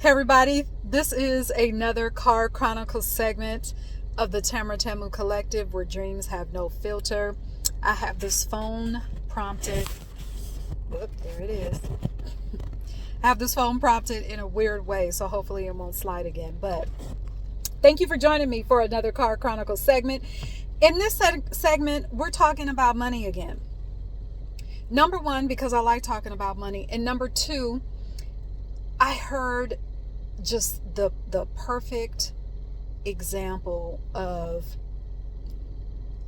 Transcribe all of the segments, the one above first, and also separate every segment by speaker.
Speaker 1: Hey everybody, this is another Car Chronicles segment of the TamaraTamu Collective where dreams have no filter. I have this phone prompted. Whoop, there it is. I have this phone prompted in a weird way, so hopefully it won't slide again. But thank you for joining me for another Car Chronicles segment. In this segment, we're talking about money again. Number one, because I like talking about money. And number two, I heard just the perfect example of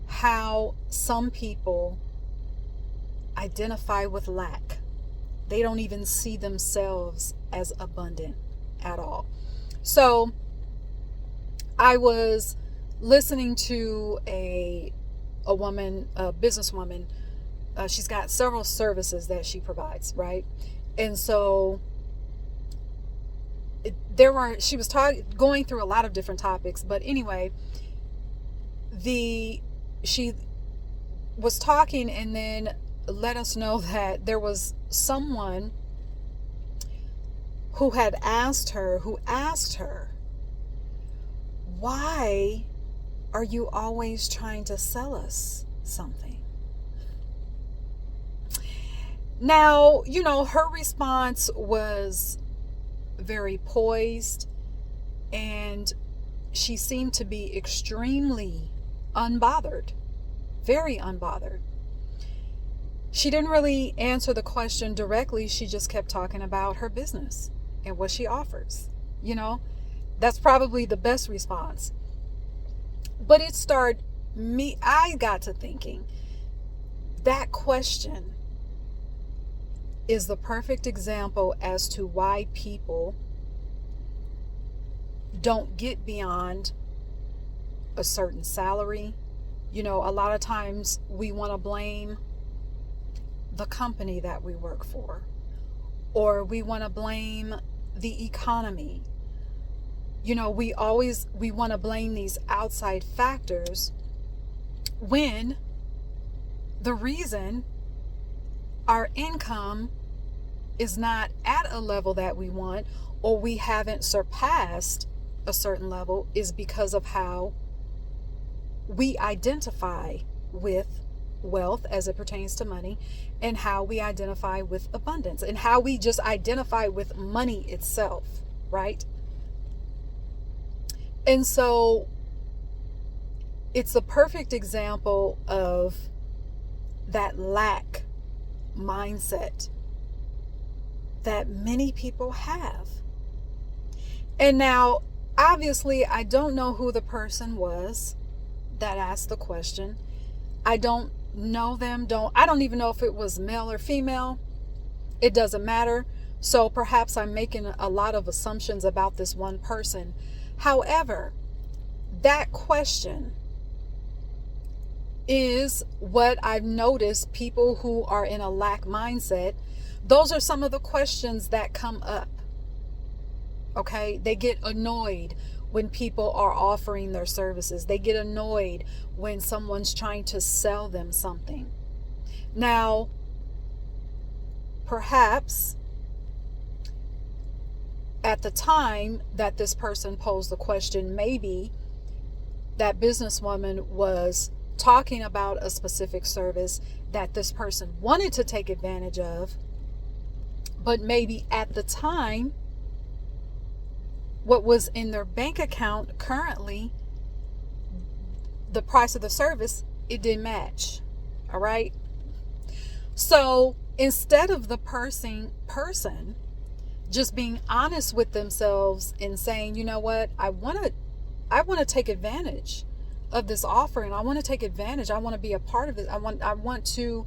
Speaker 1: how some people identify with lack. They don't even see themselves as abundant at all. So I was listening to a woman, a businesswoman. She's got several services that she provides, right? And so she was going through a lot of different topics, but anyway, she was talking and then let us know that there was someone who asked her, why are you always trying to sell us something? Now, her response was very poised, and she seemed to be extremely unbothered, very unbothered. She didn't really answer the question directly. She just kept talking about her business and what she offers. That's probably the best response. But I got to thinking, that question is the perfect example as to why people don't get beyond a certain salary. A lot of times we want to blame the company that we work for, or we want to blame the economy. We want to blame these outside factors when the reason our income is not at a level that we want, or we haven't surpassed a certain level, is because of how we identify with wealth as it pertains to money, and how we identify with abundance, and how we just identify with money itself, right? And so it's a perfect example of that lack mindset that many people have. And now, obviously, I don't know who the person was that asked the question. I don't know them. I don't even know if it was male or female. It doesn't matter. So perhaps I'm making a lot of assumptions about this one person. However, that question is what I've noticed people who are in a lack mindset, those are some of the questions that come up. Okay? They get annoyed when people are offering their services. They get annoyed when someone's trying to sell them something. Now, perhaps at the time that this person posed the question, maybe that businesswoman was talking about a specific service that this person wanted to take advantage of, but maybe at the time, what was in their bank account currently, the price of the service, it didn't match. All right. So instead of the person just being honest with themselves and saying, you know what, I want to take advantage of this offering. I want to take advantage. I want to be a part of it. I want to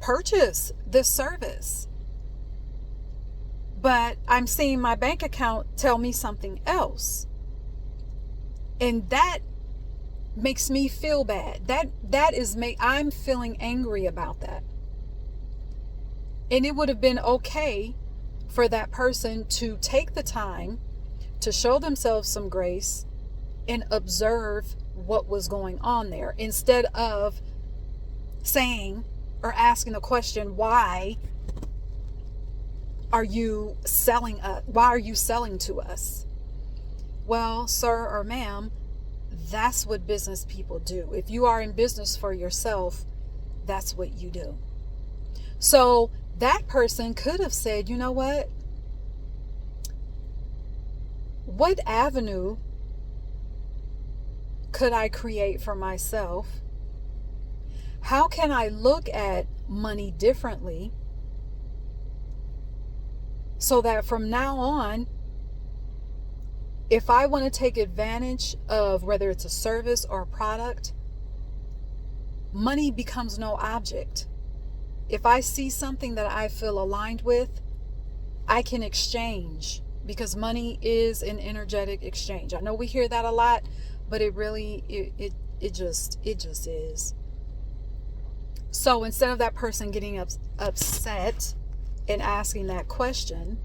Speaker 1: purchase this service. But I'm seeing my bank account tell me something else. And that makes me feel bad. I'm feeling angry about that. And it would have been okay for that person to take the time to show themselves some grace and observe what was going on there, instead of saying or asking the question, why are you selling why are you selling to us? Well, sir or ma'am, that's what business people do. If you are in business for yourself, that's what you do. So that person could have said, you know what avenue could I create for myself? How can I look at money differently so that from now on, if I want to take advantage of whether it's a service or a product, money becomes no object. If I see something that I feel aligned with, I can exchange, because money is an energetic exchange. I know we hear that a lot, but it really, it just is. So instead of that person getting upset and asking that question,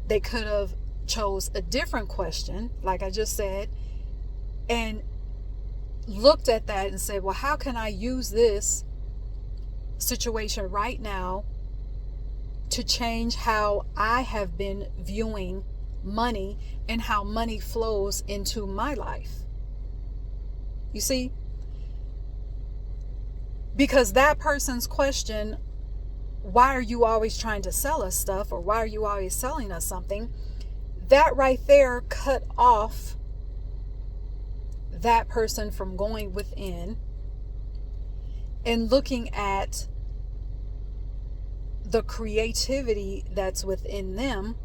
Speaker 1: they could have chose a different question, like I just said, and looked at that and said, well, how can I use this situation right now to change how I have been viewing money and how money flows into my life? You see? Because that person's question, why are you always trying to sell us stuff, or why are you always selling us something? That right there cut off that person from going within and looking at the creativity that's within them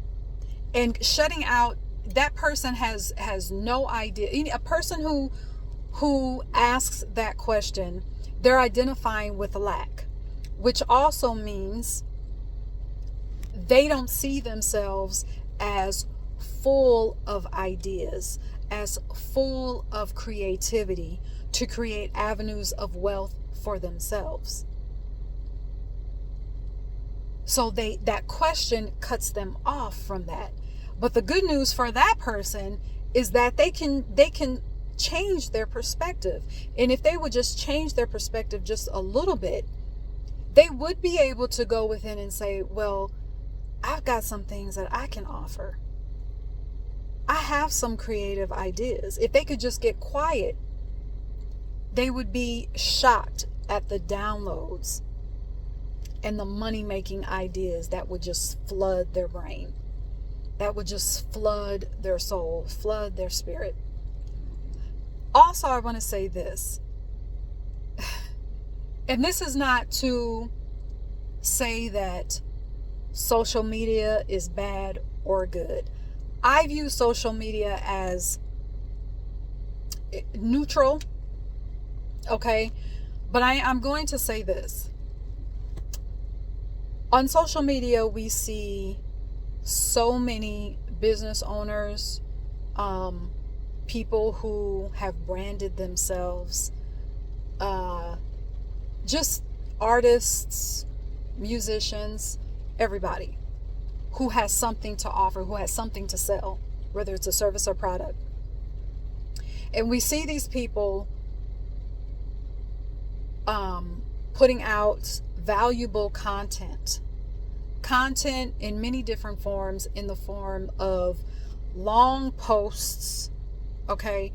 Speaker 1: and shutting out. That person has no idea. A person who asks that question, they're identifying with lack, which also means they don't see themselves as full of ideas, as full of creativity to create avenues of wealth for themselves. So that question cuts them off from that. But the good news for that person is that they can change their perspective. And if they would just change their perspective just a little bit, they would be able to go within and say, well, I've got some things that I can offer. I have some creative ideas. If they could just get quiet, they would be shocked at the downloads and the money-making ideas that would just flood their brain, that would just flood their soul, flood their spirit. Also, I want to say this, and this is not to say that social media is bad or good. I view social media as neutral, okay? But I'm going to say this. On social media, we see so many business owners, people who have branded themselves, just artists, musicians, everybody who has something to offer, who has something to sell, whether it's a service or product. And we see these people putting out valuable content in many different forms, in the form of long posts, okay,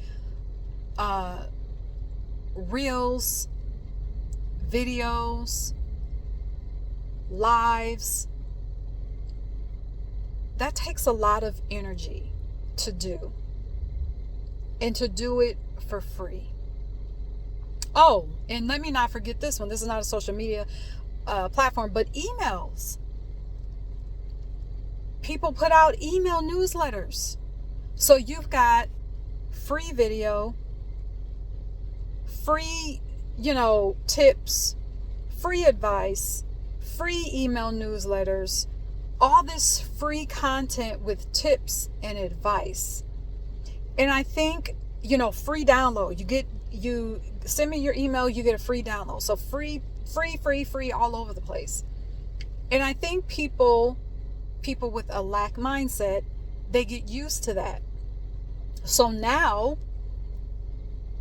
Speaker 1: reels, videos, lives. That takes a lot of energy to do, and to do it for free. Oh, and let me not forget this one. This is not a social media platform, but emails. People put out email newsletters. So you've got free video, free, tips, free advice, free email newsletters, all this free content with tips and advice. And I think, free download. You send me your email, you get a free download. So free all over the place. And I think people with a lack mindset, they get used to that. So now,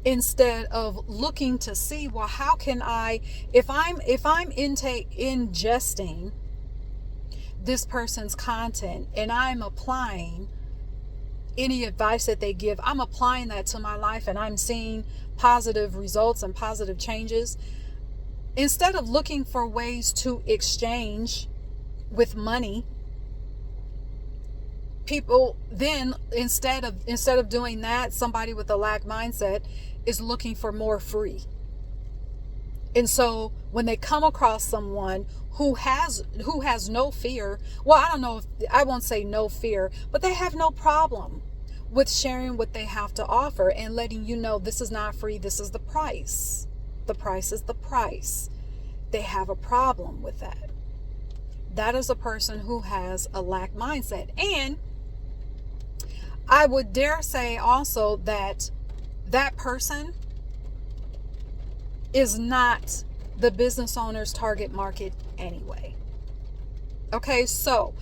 Speaker 1: instead of looking to see, well, how can I, if I'm ingesting this person's content and I'm applying any advice that they give, I'm applying that to my life and I'm seeing positive results and positive changes, instead of looking for ways to exchange with money, people then, instead of doing that, somebody with a lack mindset is looking for more free. And so when they come across someone who has no fear, well, I don't know if I won't say no fear, but they have no problem with sharing what they have to offer and letting you know this is not free, this is the price. The price is the price. They have a problem with that. That is a person who has a lack mindset. And I would dare say also that that person is not the business owner's target market anyway. Okay, so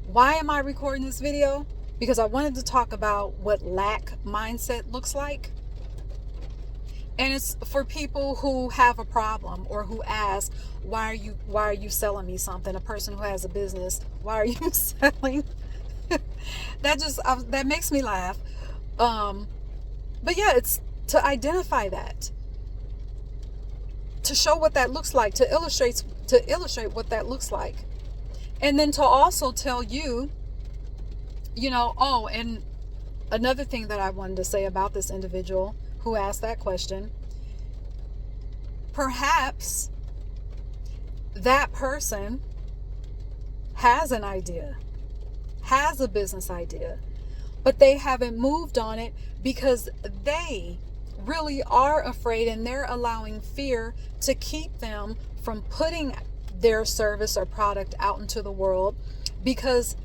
Speaker 1: why am I recording this video? Because I wanted to talk about what lack mindset looks like. And it's for people who have a problem or who ask, why are you selling me something? A person who has a business, why are you selling? That makes me laugh. But yeah, it's to identify that, to show what that looks like, to illustrate what that looks like. And then to also tell you, and another thing that I wanted to say about this individual who asked that question, perhaps that person has an idea, has a business idea, but they haven't moved on it because they really are afraid and they're allowing fear to keep them from putting their service or product out into the world because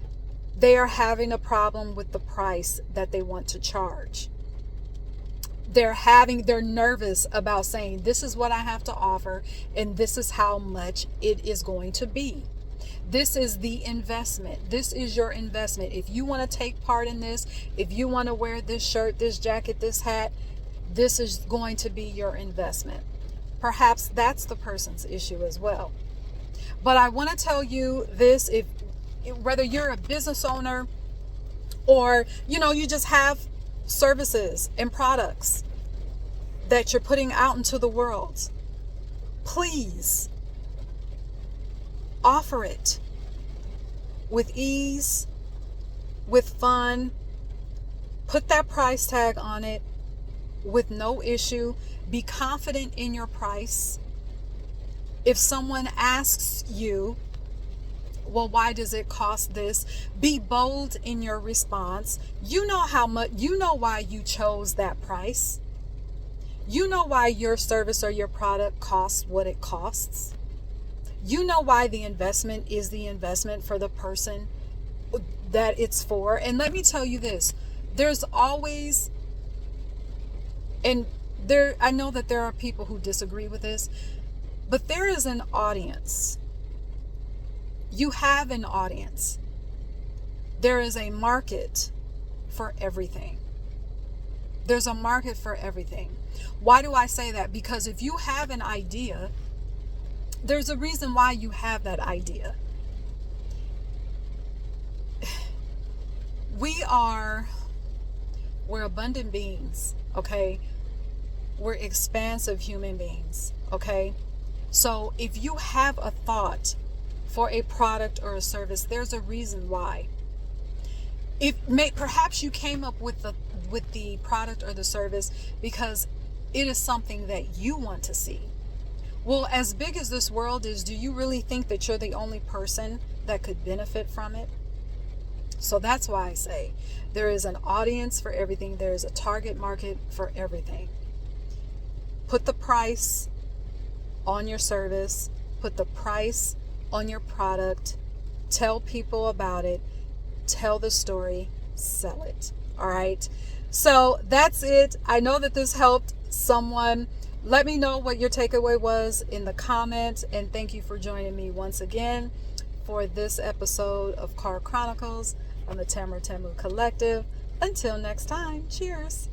Speaker 1: they are having a problem with the price that they want to charge. They're nervous about saying, this is what I have to offer and this is how much it is going to be. This is the investment. This is your investment. If you want to take part in this, if you want to wear this shirt, this jacket, this hat, this is going to be your investment. Perhaps that's the person's issue as well. But I want to tell you this, whether you're a business owner or, you just have services and products that you're putting out into the world, please offer it with ease, with fun. Put that price tag on it with no issue. Be confident in your price. If someone asks you, well, why does it cost this? Be bold in your response. You know how much, why you chose that price. You know why your service or your product costs what it costs. You know why the investment is the investment for the person that it's for. And let me tell you this, there's always, I know that there are people who disagree with this, but there is an audience. You have an audience. There is a market for everything. There's a market for everything. Why do I say that? Because if you have an idea, there's a reason why you have that idea. We're abundant beings, okay? We're expansive human beings, okay? So if you have a thought for a product or a service, there's a reason why. Perhaps you came up with the product or the service because it is something that you want to see. Well, as big as this world is, do you really think that you're the only person that could benefit from it? So that's why I say there is an audience for everything. There is a target market for everything. Put the price on your service. Put the price on your product. Tell people about it. Tell the story. Sell it. All right. So that's it. I know that this helped someone. Let me know what your takeaway was in the comments. And thank you for joining me once again for this episode of Chronicles on the TamaraTamu Collective. Until next time, cheers.